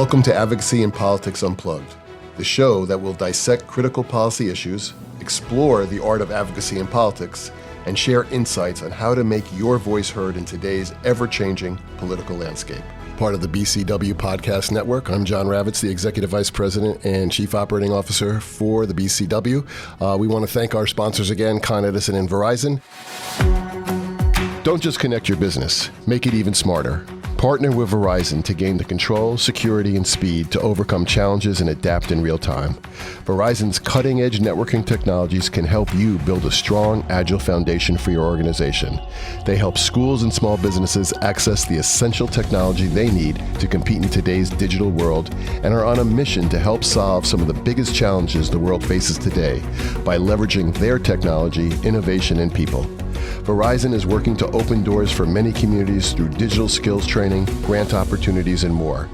Welcome to Advocacy Politics Unplugged, the show that will dissect critical policy issues, explore the art of advocacy in politics, and share insights on how to make your voice heard in today's ever-changing political landscape. Part of the BCW Podcast Network, I'm John Ravitz, the Executive Vice President and Chief Operating Officer for the BCW. We want to thank our sponsors again, Con Edison and Verizon. Don't just connect your business, make it even smarter. Partner with Verizon to gain the control, security, and speed to overcome challenges and adapt in real time. Verizon's cutting-edge networking technologies can help you build a strong, agile foundation for your organization. They help schools and small businesses access the essential technology they need to compete in today's digital world and are on a mission to help solve some of the biggest challenges the world faces today by leveraging their technology, innovation, and people. Verizon is working to open doors for many communities through digital skills training, grant opportunities, and more.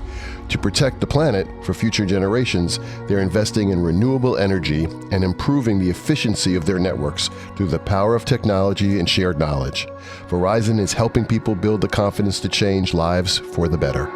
To protect the planet for future generations, they're investing in renewable energy and improving the efficiency of their networks through the power of technology and shared knowledge. Verizon is helping people build the confidence to change lives for the better.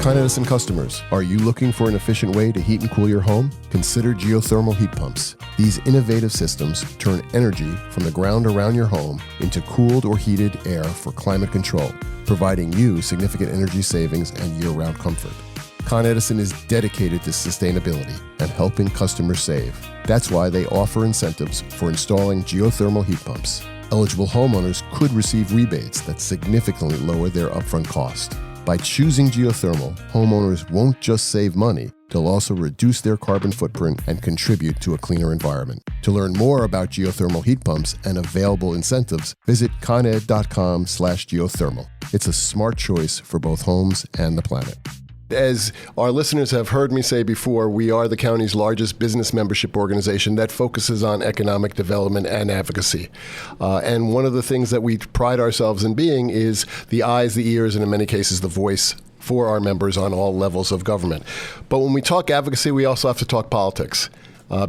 Con Edison customers, are you looking for an efficient way to heat and cool your home? Consider geothermal heat pumps. These innovative systems turn energy from the ground around your home into cooled or heated air for climate control, providing you significant energy savings and year-round comfort. Con Edison is dedicated to sustainability and helping customers save. That's why they offer incentives for installing geothermal heat pumps. Eligible homeowners could receive rebates that significantly lower their upfront cost. By choosing geothermal, homeowners won't just save money, they'll also reduce their carbon footprint and contribute to a cleaner environment. To learn more about geothermal heat pumps and available incentives, visit coned.com/geothermal. It's a smart choice for both homes and the planet. As our listeners have heard me say before, we are the county's largest business membership organization that focuses on economic development and advocacy. And one of the things that we pride ourselves in being is the eyes, the ears, and in many cases the voice for our members on all levels of government. But when we talk advocacy, we also have to talk politics.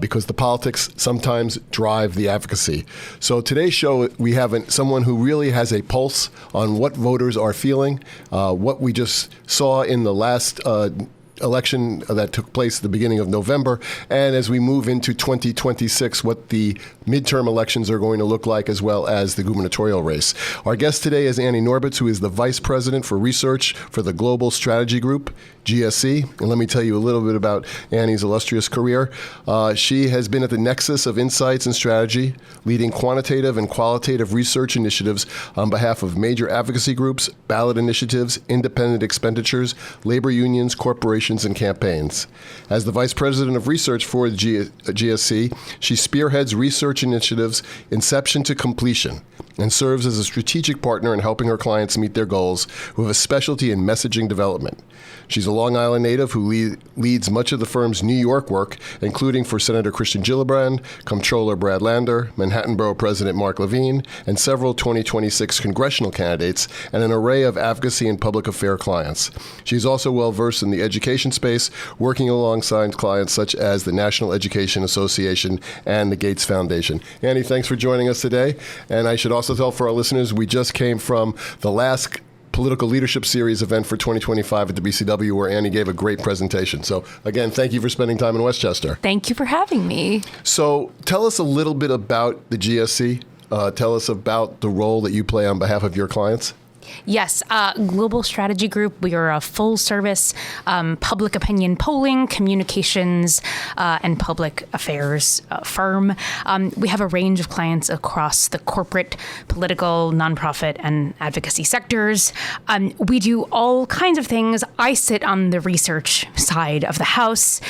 Because the politics sometimes drive the advocacy. So today's show, we have someone who really has a pulse on what voters are feeling, what we just saw in the last election that took place at the beginning of November, and as we move into 2026, what the midterm elections are going to look like, as well as the gubernatorial race. Our guest today is Norbitz, who is the Vice President for Research for the Global Strategy Group, GSC. And let me tell you a little bit about Annie's illustrious career. She has been at the nexus of insights and strategy, leading quantitative and qualitative research initiatives on behalf of major advocacy groups, ballot initiatives, independent expenditures, labor unions, corporations, and campaigns. As the Vice President of Research for the GSC, she spearheads research initiatives inception to completion and serves as a strategic partner in helping her clients meet their goals with a specialty in messaging development. She's a Long Island native who leads much of the firm's New York work, including for Senator Christian Gillibrand, Comptroller Brad Lander, Manhattan Borough President Mark Levine, and several 2026 congressional candidates, and an array of advocacy and public affairs clients. She's also well-versed in the education space, working alongside clients such as the National Education Association and the Gates Foundation. Annie, thanks for joining us today. And I should also tell for our listeners, we just came from the last Political Leadership Series event for 2025 at the BCW, where Annie gave a great presentation. So again, thank you for spending time in Westchester. Thank you for having me. So tell us a little bit about the GSC. Tell us about the role that you play on behalf of your clients. Yes, Global Strategy Group. We are a full-service public opinion polling, communications, and public affairs firm. We have a range of clients across the corporate, political, nonprofit, and advocacy sectors. We do all kinds of things. I sit on the research side of the house.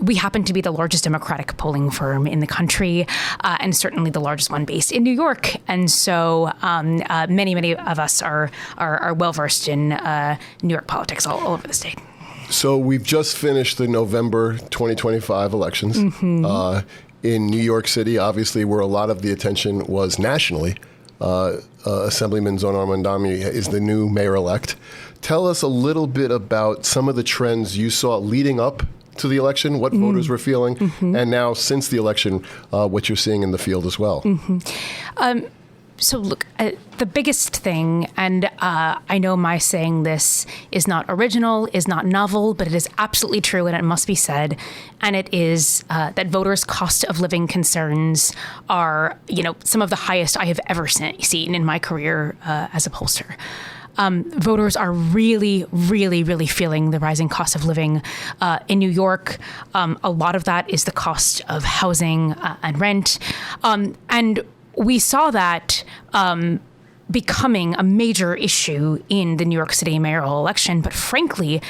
We happen to be the largest Democratic polling firm in the country, and certainly the largest one based in New York. And so many of us are well-versed in New York politics all over the state. So we've just finished the November 2025 elections. In New York City, obviously, where a lot of the attention was nationally. Assemblyman Zohar Mamdani is the new mayor-elect. Tell us a little bit about some of the trends you saw leading up to the election, what voters were feeling, and now since the election, what you're seeing in the field as well. So look, the biggest thing, and I know my saying this is not original, is not novel, but it is absolutely true and it must be said. And it is that voters' cost of living concerns are, some of the highest I have ever seen in my career as a pollster. Voters are really, really, really feeling the rising cost of living in New York. A lot of that is the cost of housing and rent. And we saw that becoming a major issue in the New York City mayoral election. But frankly,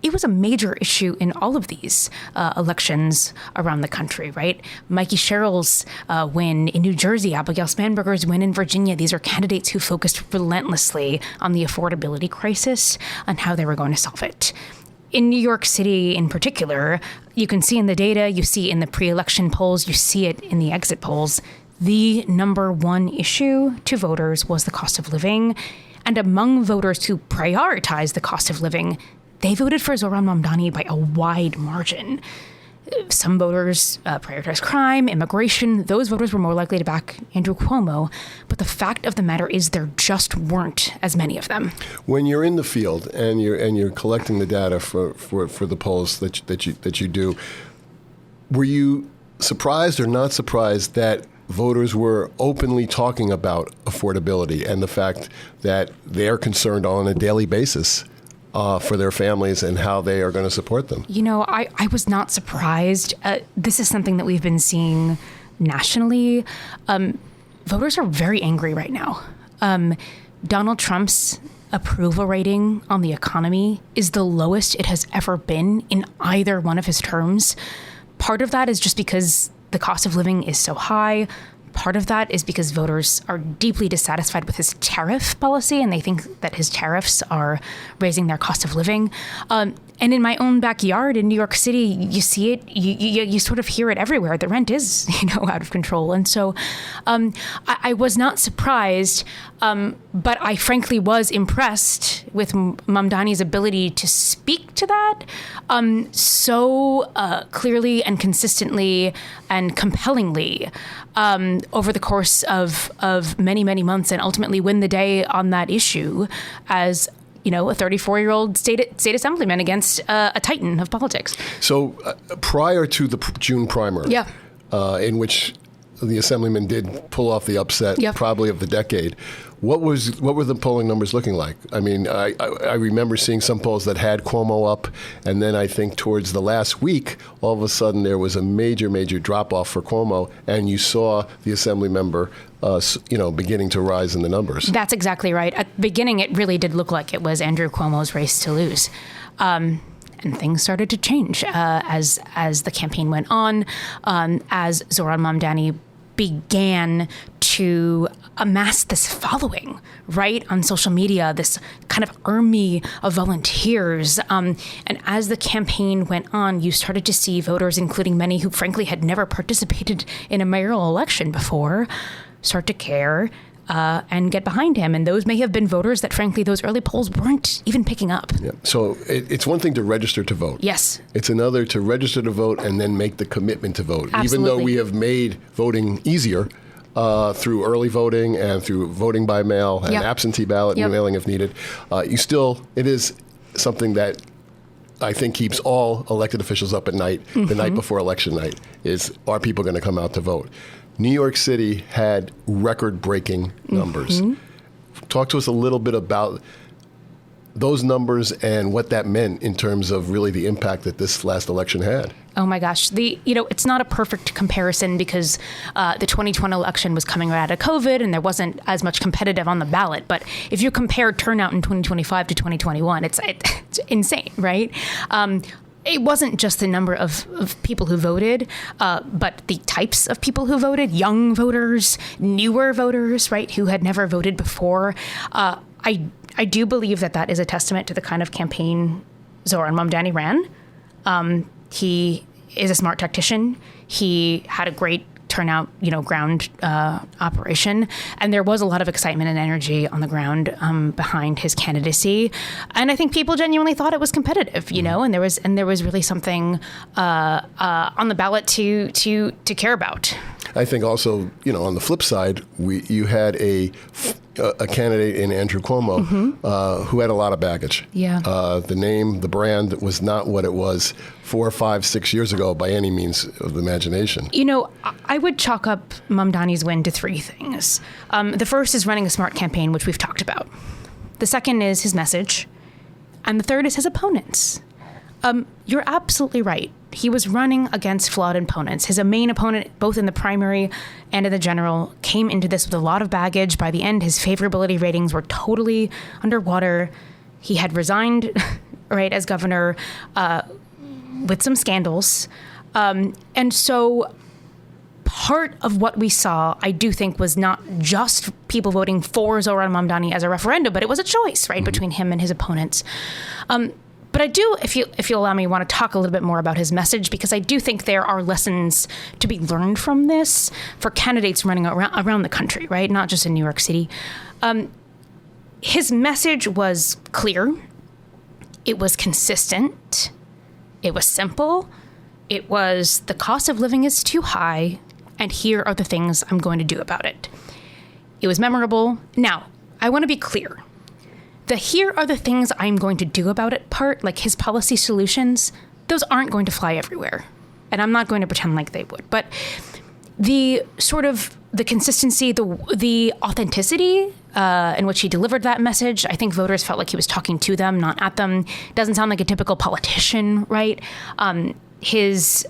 it was a major issue in all of these elections around the country, right? Mikey Sherrill's win in New Jersey, Abigail Spanberger's win in Virginia. These are candidates who focused relentlessly on the affordability crisis and how they were going to solve it. In New York City in particular, you can see in the data, you see in the pre-election polls, you see it in the exit polls, the number one issue to voters was the cost of living. And among voters who prioritized the cost of living, they voted for Zohran Mamdani by a wide margin. Some voters prioritized crime, immigration. Those voters were more likely to back Andrew Cuomo. But the fact of the matter is there just weren't as many of them. When you're in the field and you're collecting the data for the polls that you do, were you surprised or not surprised that voters were openly talking about affordability and the fact that they're concerned on a daily basis for their families and how they are going to support them? I was not surprised. This is something that we've been seeing nationally. Voters are very angry right now. Donald Trump's approval rating on the economy is the lowest it has ever been in either one of his terms. Part of that is just because the cost of living is so high. Part of that is because voters are deeply dissatisfied with his tariff policy, and they think that his tariffs are raising their cost of living. And in my own backyard in New York City, you see it, you sort of hear it everywhere. The rent is, out of control. And so I was not surprised, but I frankly was impressed with Mamdani's ability to speak to that so clearly and consistently and compellingly over the course of many, many months, and ultimately win the day on that issue as a 34-year-old state assemblyman against a titan of politics. So prior to the June primary, in which the assemblyman did pull off the upset, probably of the decade, what were the polling numbers looking like? I mean, I remember seeing some polls that had Cuomo up, and then I think towards the last week, all of a sudden there was a major, major drop-off for Cuomo, and you saw the assembly member beginning to rise in the numbers. That's exactly right. At the beginning, it really did look like it was Andrew Cuomo's race to lose. And things started to change as the campaign went on, as Zohran Mamdani began to amass this following, right, on social media, this kind of army of volunteers. And as the campaign went on, you started to see voters, including many who frankly had never participated in a mayoral election before, start to care and get behind him. And those may have been voters that, frankly, those early polls weren't even picking up. Yeah. So it's one thing to register to vote. Yes. It's another to register to vote and then make the commitment to vote. Absolutely. Even though we have made voting easier through early voting and through voting by mail and absentee ballot and mailing if needed, it is something that I think keeps all elected officials up at night, the night before election night, is, are people going to come out to vote? New York City had record-breaking numbers. Talk to us a little bit about those numbers and what that meant in terms of really the impact that this last election had. Oh my gosh, it's not a perfect comparison because the 2020 election was coming right out of COVID and there wasn't as much competitive on the ballot. But if you compare turnout in 2025 to 2021, it's insane, right? It wasn't just the number of people who voted, but the types of people who voted, young voters, newer voters, right, who had never voted before. I do believe that is a testament to the kind of campaign Zohran Mamdani ran. He is a smart tactician. He had a great turnout, ground operation. And there was a lot of excitement and energy on the ground behind his candidacy. And I think people genuinely thought it was competitive, and there was really something on the ballot to care about. I think also, on the flip side, you had a candidate in Andrew Cuomo who had a lot of baggage. Yeah. The name, the brand was not what it was 4, 5, 6 years ago by any means of the imagination. I would chalk up Mamdani's win to 3 things. The first is running a smart campaign, which we've talked about. The second is his message. And the third is his opponents. You're absolutely right. He was running against flawed opponents. His main opponent, both in the primary and in the general, came into this with a lot of baggage. By the end, his favorability ratings were totally underwater. He had resigned, right, as governor with some scandals. And so part of what we saw, I do think, was not just people voting for Zohran Mamdani as a referendum, but it was a choice, right, between him and his opponents. But I do, if you allow me, want to talk a little bit more about his message, because I do think there are lessons to be learned from this for candidates running around the country, right? Not just in New York City. His message was clear. It was consistent. It was simple. It was, the cost of living is too high, and here are the things I'm going to do about it. It was memorable. Now, I want to be clear. The here are the things I'm going to do about it part, like his policy solutions, those aren't going to fly everywhere. And I'm not going to pretend like they would. But the sort of the consistency, the authenticity in which he delivered that message, I think voters felt like he was talking to them, not at them. Doesn't sound like a typical politician, right? His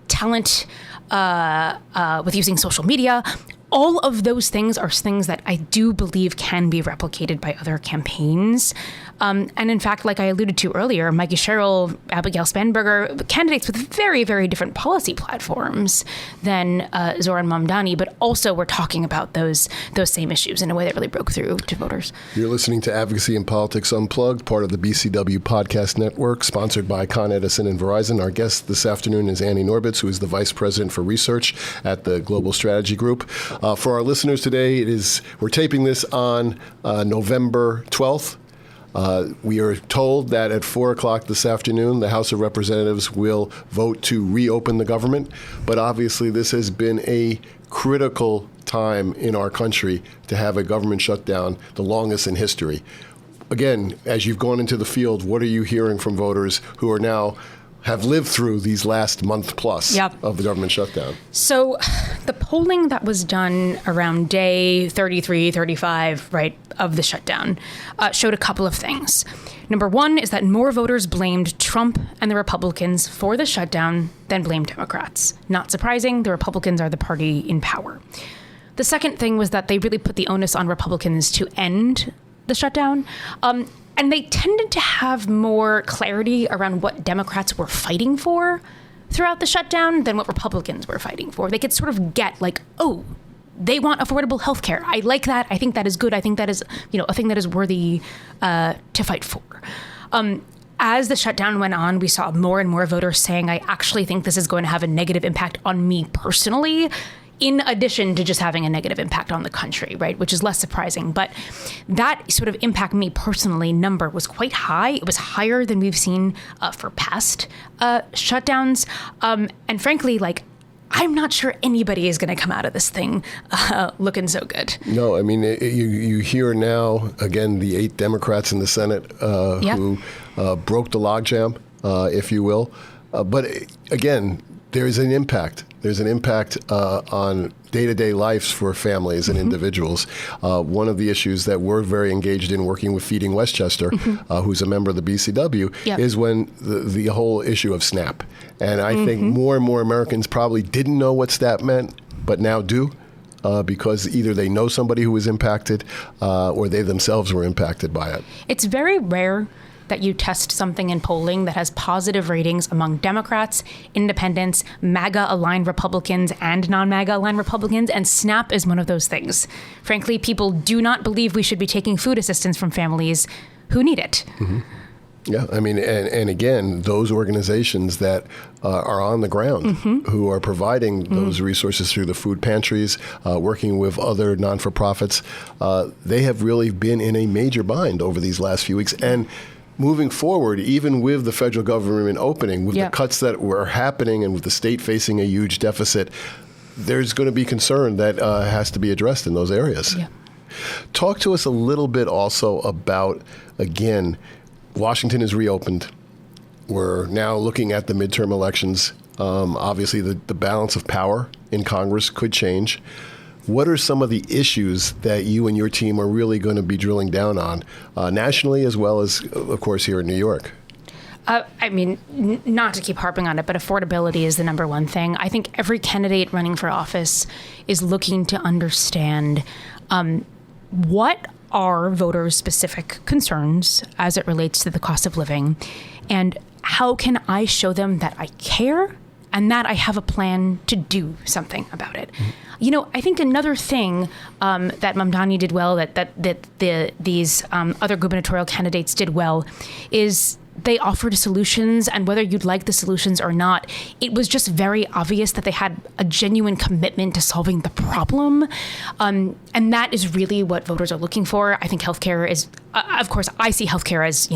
talent with using social media, all of those things are things that I do believe can be replicated by other campaigns. And in fact, like I alluded to earlier, Mikey Sherrill, Abigail Spanberger, candidates with very, very different policy platforms than Zohran Mamdani, but also we're talking about those same issues in a way that really broke through to voters. You're listening to Advocacy and Politics Unplugged, part of the BCW Podcast Network, sponsored by Con Edison and Verizon. Our guest this afternoon is Annie Norbitz, who is the Vice President for Research at the Global Strategy Group. For our listeners today, we're taping this on November 12th. We are told that at 4 o'clock this afternoon, the House of Representatives will vote to reopen the government. But obviously, this has been a critical time in our country to have a government shutdown, the longest in history. Again, as you've gone into the field, what are you hearing from voters who are now have lived through these last month plus of the government shutdown? So the polling that was done around day 33, 35, right, of the shutdown showed a couple of things. Number one is that more voters blamed Trump and the Republicans for the shutdown than blamed Democrats. Not surprising, the Republicans are the party in power. The second thing was that they really put the onus on Republicans to end the shutdown. And they tended to have more clarity around what Democrats were fighting for throughout the shutdown than what Republicans were fighting for. They could sort of get like, oh, they want affordable health care. I like that. I think that is good. I think that is, a thing that is worthy to fight for. As the shutdown went on, we saw more and more voters saying, I actually think this is going to have a negative impact on me personally, in addition to just having a negative impact on the country, right, which is less surprising. But that sort of impact me personally number was quite high. It was higher than we've seen for past shutdowns. And frankly, I'm not sure anybody is going to come out of this thing looking so good. No, I mean, you hear now, again, the 8 Democrats in the Senate who broke the logjam, if you will. But again, there's an impact. There's an impact on day-to-day lives for families and individuals. One of the issues that we're very engaged in working with Feeding Westchester, who's a member of the BCW, is when the whole issue of SNAP. And I think more and more Americans probably didn't know what SNAP meant, but now do. Because either they know somebody who was impacted or they themselves were impacted by it. It's very rare that you test something in polling that has positive ratings among Democrats, independents, MAGA-aligned Republicans, and non-MAGA-aligned Republicans, and SNAP is one of those things. Frankly, people do not believe we should be taking food assistance from families who need it. Yeah, I mean, and again, those organizations that are on the ground, who are providing those resources through the food pantries, working with other non-for-profits, they have really been in a major bind over these last few weeks. And moving forward, even with the federal government opening, with Yeah. the cuts that were happening and with the state facing a huge deficit, there's going to be concern that has to be addressed in those areas. Yeah. Talk to us a little bit also about, again, Washington is reopened. We're now looking at the midterm elections. Obviously, the balance of power in Congress could change. What are some of the issues that you and your team are really going to be drilling down on, nationally as well as, of course, here in New York? I mean, not to keep harping on it, but affordability is the number one thing. I think every candidate running for office is looking to understand what are voters' specific concerns as it relates to the cost of living, and how can I show them that I care and that I have a plan to do something about it. You know, I think another thing that Mamdani did well, that these other gubernatorial candidates did well, is they offered solutions, and whether you'd like the solutions or not, it was just very obvious that they had a genuine commitment to solving the problem. And that is really what voters are looking for. I think healthcare is, of course, I see healthcare as,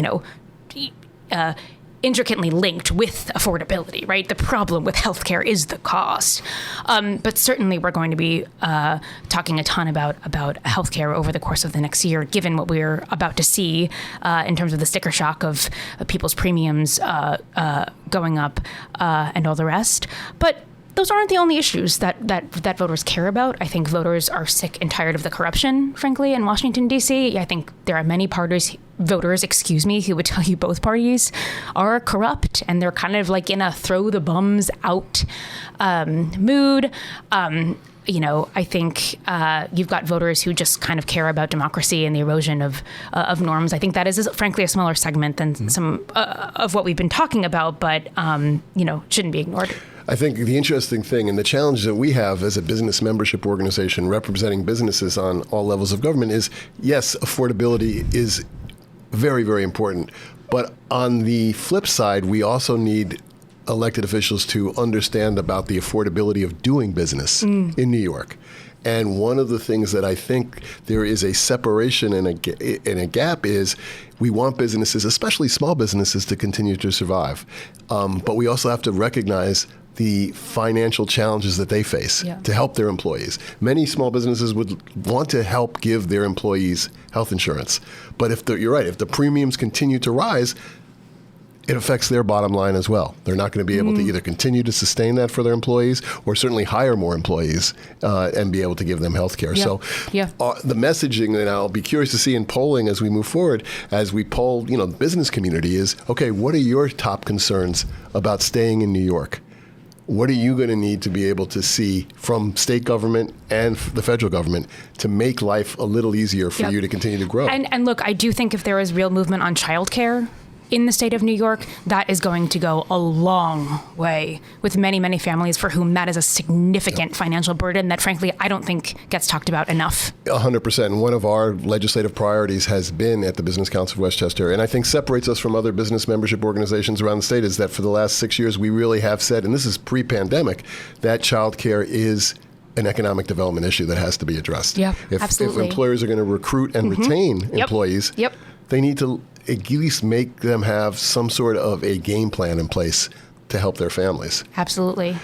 intricately linked with affordability, right? The problem with healthcare is the cost. But certainly we're going to be talking a ton about healthcare over the course of the next year, given what we're about to see in terms of the sticker shock of people's premiums going up and all the rest. But those aren't the only issues that voters care about. I think voters are sick and tired of the corruption, frankly, in Washington, D.C. I think there are many voters, who would tell you both parties are corrupt, and they're kind of like in a throw the bums out mood. I think you've got voters who just kind of care about democracy and the erosion of norms. I think that is, frankly, a smaller segment than some of what we've been talking about, but, shouldn't be ignored. I think the interesting thing and the challenge that we have as a business membership organization representing businesses on all levels of government is, yes, affordability is very, very important. But on the flip side, we also need elected officials to understand about the affordability of doing business in New York. And one of the things that I think there is a separation and a gap is we want businesses, especially small businesses, to continue to survive. But we also have to recognize the financial challenges that they face to help their employees. Many small businesses would want to help give their employees health insurance. But you're right, if the premiums continue to rise, it affects their bottom line as well. They're not going to be able to either continue to sustain that for their employees or certainly hire more employees and be able to give them health care. So the messaging that I'll be curious to see in polling as we move forward, as we poll the business community is, okay, what are your top concerns about staying in New York? What are you going to need to be able to see from state government and the federal government to make life a little easier for you to continue to grow? And look, I do think if there is real movement on childcare in the state of New York, that is going to go a long way with many, many families for whom that is a significant financial burden that, frankly, I don't think gets talked about enough. 100%. And one of our legislative priorities has been at the Business Council of Westchester, and I think separates us from other business membership organizations around the state, is that for the last 6 years, we really have said, and this is pre-pandemic, that childcare is an economic development issue that has to be addressed. Yeah, if absolutely. If employers are going to recruit and retain employees, they need to at least make them have some sort of a game plan in place to help their families. Absolutely.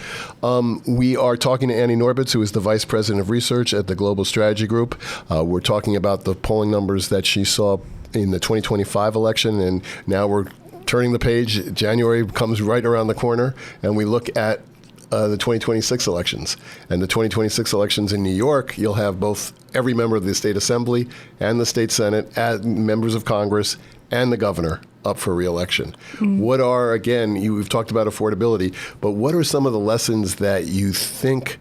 We are talking to Annie Norbitz, who is the Vice President of Research at the Global Strategy Group. We're talking about the polling numbers that she saw in the 2025 election, and now we're turning the page. January comes right around the corner, and we look at the 2026 elections. And the 2026 elections in New York, you'll have both every member of the state assembly and the state senate, members of Congress, and the governor up for re-election. What are, again, we've talked about affordability, but what are some of the lessons that you think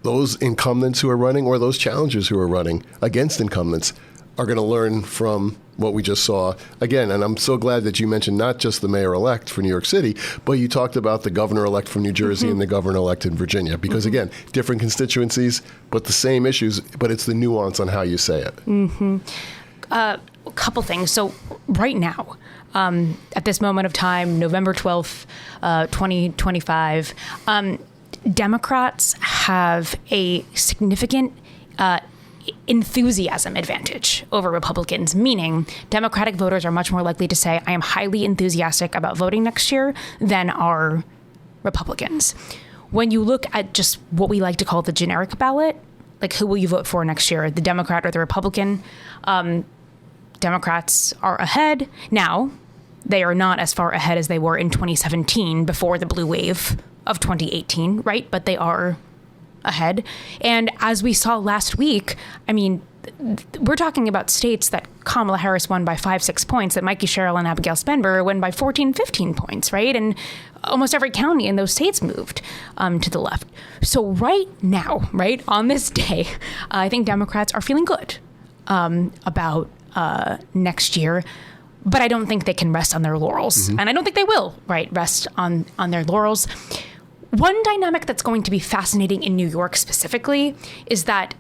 those incumbents who are running or those challengers who are running against incumbents are going to learn from what we just saw? Again, and I'm so glad that you mentioned not just the mayor-elect for New York City, but you talked about the governor-elect from New Jersey and the governor-elect in Virginia. Because again, different constituencies, but the same issues, but it's the nuance on how you say it. A couple things. So right now, at this moment of time, November 12th, 2025, Democrats have a significant enthusiasm advantage over Republicans, meaning Democratic voters are much more likely to say, I am highly enthusiastic about voting next year than are Republicans. When you look at just what we like to call the generic ballot, like who will you vote for next year, the Democrat or the Republican, Democrats are ahead. Now, they are not as far ahead as they were in 2017 before the blue wave of 2018, right? But they are ahead. And as we saw last week, I mean, we're talking about states that Kamala Harris won by 5-6 points, that Mikey Sherrill and Abigail Spenber won by 14-15 points, right? And almost every county in those states moved to the left. So right now, right, on this day, I think Democrats are feeling good about next year. But I don't think they can rest on their laurels. And I don't think they will, right, rest on their laurels. One dynamic that's going to be fascinating in New York specifically is that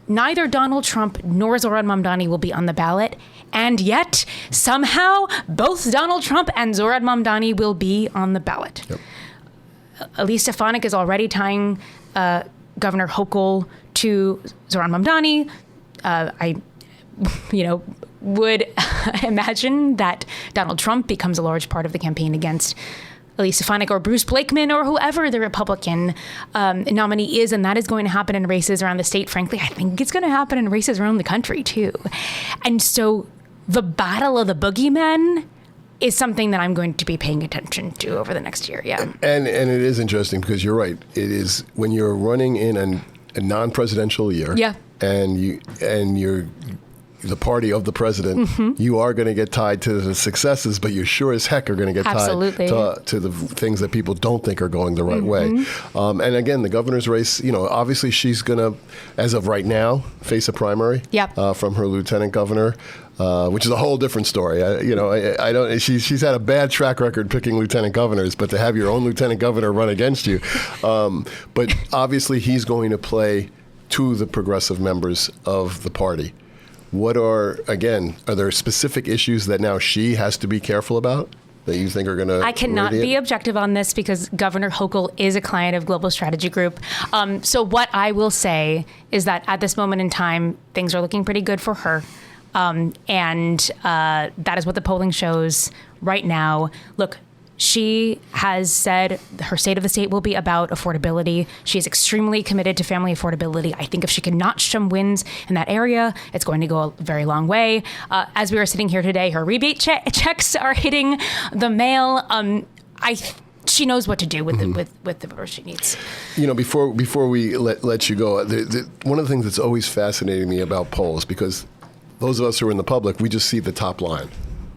neither Donald Trump nor Zohran Mamdani will be on the ballot. And yet, somehow, both Donald Trump and Zohran Mamdani will be on the ballot. Yep. Elise Stefanik is already tying Governor Hochul to Zohran Mamdani. I would imagine that Donald Trump becomes a large part of the campaign against Elise Stefanik or Bruce Blakeman or whoever the Republican nominee is, and that is going to happen in races around the state. Frankly, I think it's going to happen in races around the country, too. And so the battle of the boogeymen is something that I'm going to be paying attention to over the next year, yeah. And it is interesting because you're right. It is when you're running in a non-presidential year, yeah, and you're the party of the president, you are going to get tied to the successes, but you sure as heck are going to get Absolutely. tied to the things that people don't think are going the right way. And again, the governor's race, obviously she's going to, as of right now, face a primary from her lieutenant governor. Which is a whole different story. I don't. She's had a bad track record picking lieutenant governors, but to have your own lieutenant governor run against you, but obviously he's going to play to the progressive members of the party. Are there specific issues that now she has to be careful about that you think are going to? I cannot be objective on this because Governor Hochul is a client of Global Strategy Group. So what I will say is that at this moment in time, things are looking pretty good for her. And that is what the polling shows right now. Look, she has said her state of the state will be about affordability. She is extremely committed to family affordability. I think if she can notch some wins in that area, it's going to go a very long way. As we are sitting here today, her rebate checks are hitting the mail. She knows what to do with the voters she needs. Before we let you go, one of the things that's always fascinating me about polls, because those of us who are in the public, we just see the top line.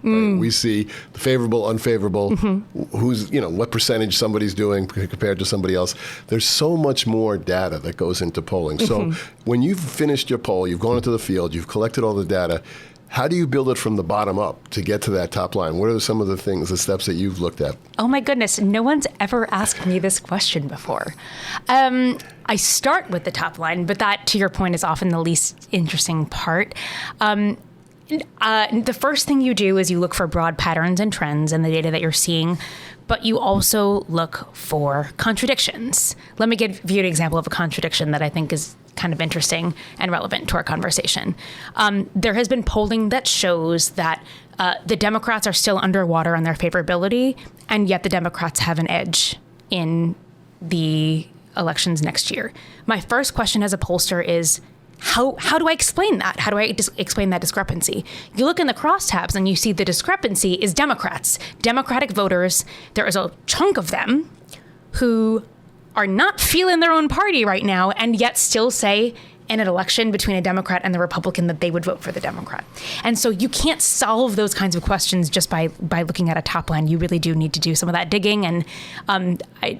Right? We see the favorable, unfavorable, who's, what percentage somebody's doing compared to somebody else. There's so much more data that goes into polling. So when you've finished your poll, you've gone into the field, you've collected all the data, how do you build it from the bottom up to get to that top line? What are some of the steps that you've looked at? Oh my goodness, no one's ever asked me this question before. I start with the top line, but that, to your point, is often the least interesting part. The first thing you do is you look for broad patterns and trends in the data that you're seeing, but you also look for contradictions. Let me give you an example of a contradiction that I think is kind of interesting and relevant to our conversation. There has been polling that shows that the Democrats are still underwater on their favorability, and yet the Democrats have an edge in the elections next year. My first question as a pollster is, how do I explain that? How do I explain that discrepancy? You look in the crosstabs and you see the discrepancy is Democrats. Democratic voters, there is a chunk of them who are not feeling their own party right now and yet still say in an election between a Democrat and the Republican that they would vote for the Democrat. And so you can't solve those kinds of questions just by looking at a top line. You really do need to do some of that digging. And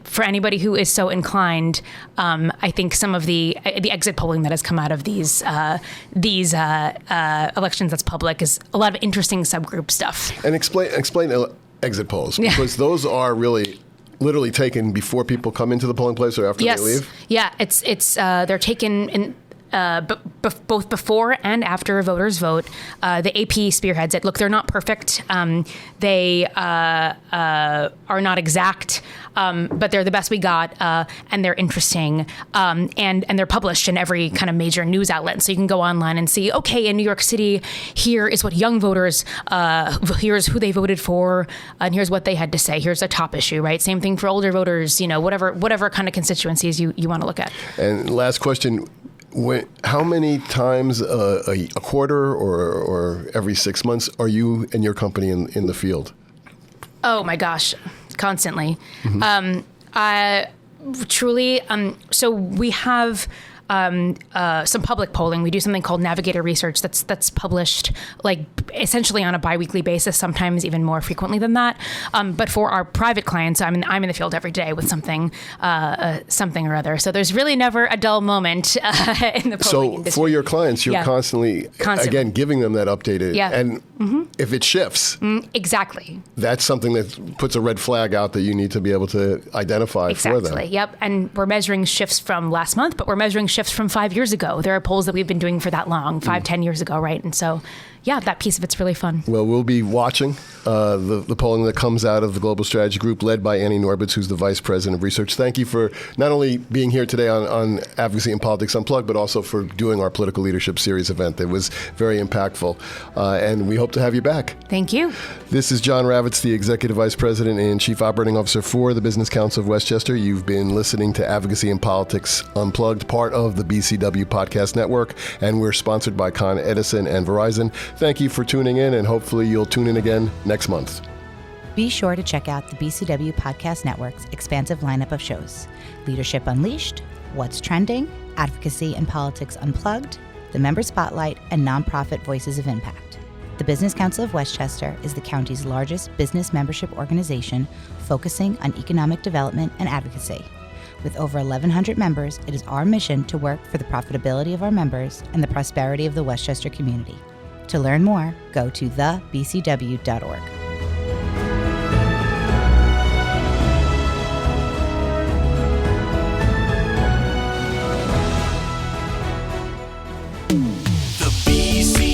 for anybody who is so inclined, I think some of the exit polling that has come out of these elections that's public is a lot of interesting subgroup stuff. And explain exit polls, because those are really literally taken before people come into the polling place or after they leave? Yeah, it's they're taken in both before and after voters vote, the AP spearheads it. Look, they're not perfect. They are not exact, but they're the best we got, and they're interesting, and they're published in every kind of major news outlet. So you can go online and see, okay, in New York City, here is what young voters, here's who they voted for, and here's what they had to say. Here's a top issue, right? Same thing for older voters, whatever kind of constituencies you want to look at. And last question. How many times a quarter or every 6 months are you and your company in the field? Oh my gosh, constantly. Truly. So we have some public polling. We do something called Navigator Research that's published like essentially on a biweekly basis, sometimes even more frequently than that. But for our private clients, I'm in the field every day with something or other. So there's really never a dull moment in the polling industry. So for your clients, you're constantly, again, giving them that updated. Yeah. And if it shifts, exactly, that's something that puts a red flag out that you need to be able to identify for them. Exactly. Yep. And we're measuring shifts from last month, but we're measuring shifts from 5 years ago. There are polls that we've been doing for that long, 10 years ago, right? And so, yeah, that piece of it's really fun. Well, we'll be watching the polling that comes out of the Global Strategy Group led by Annie Norbitz, who's the Vice President of Research. Thank you for not only being here today on Advocacy and Politics Unplugged, but also for doing our Political Leadership Series event. It was very impactful, and we hope to have you back. Thank you. This is John Ravitz, the Executive Vice President and Chief Operating Officer for the Business Council of Westchester. You've been listening to Advocacy and Politics Unplugged, part of the BCW Podcast Network, and we're sponsored by Con Edison and Verizon. Thank you for tuning in, and hopefully you'll tune in again next month. Be sure to check out the BCW Podcast Network's expansive lineup of shows: Leadership Unleashed, What's Trending, Advocacy and Politics Unplugged, the Member Spotlight, and Nonprofit Voices of Impact. The Business Council of Westchester is the county's largest business membership organization focusing on economic development and advocacy. With over 1,100 members, it is our mission to work for the profitability of our members and the prosperity of the Westchester community. To learn more, go to thebcw.org. The BC